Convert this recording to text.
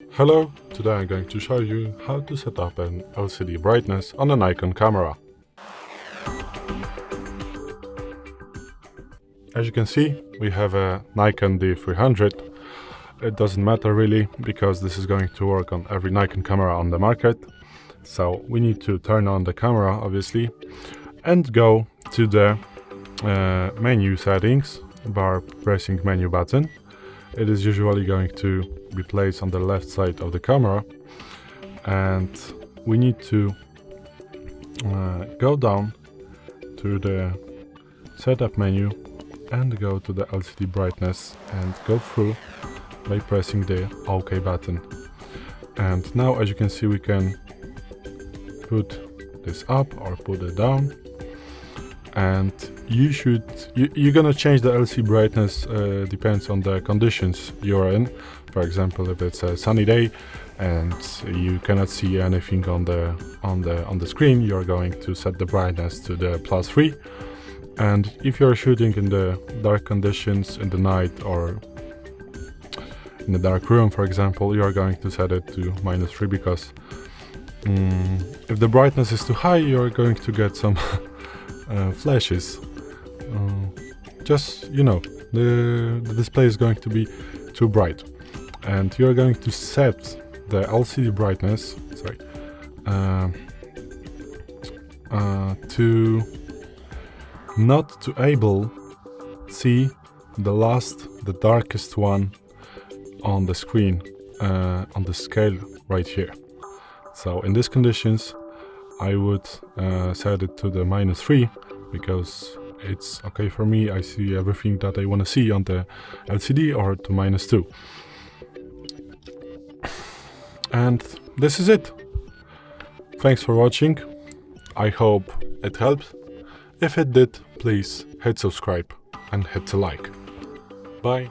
Hello, today I'm going to show you how to set up an LCD brightness on a Nikon camera. As you can see, we have a Nikon D300. It doesn't matter really, because this is going to work on every Nikon camera on the market. So we need to turn on the camera, obviously, and go to the menu settings by pressing menu button. It is usually going to be placed on the left side of the camera, and we need to go down to the setup menu and go to the LCD brightness and go through by pressing the OK button. And now, as you can see, we can put this up or put it down, and you're gonna change the LCD brightness depends on the conditions you're in. For example, if it's a sunny day and you cannot see anything on the screen, you're going to set the brightness to the +3. And if you're shooting in the dark conditions in the night or in a dark room, for example, you're going to set it to -3, because if the brightness is too high, you're going to get some flashes. Just, the display is going to be too bright, and you're going to set the LCD brightness, to not to able see the darkest one on the screen, on the scale right here. So in these conditions, I would set it to the -3, because it's okay for me. I see everything that I want to see on the LCD, or to -2. And this is it. Thanks for watching. I hope it helped. If it did, please hit subscribe and hit the like. Bye.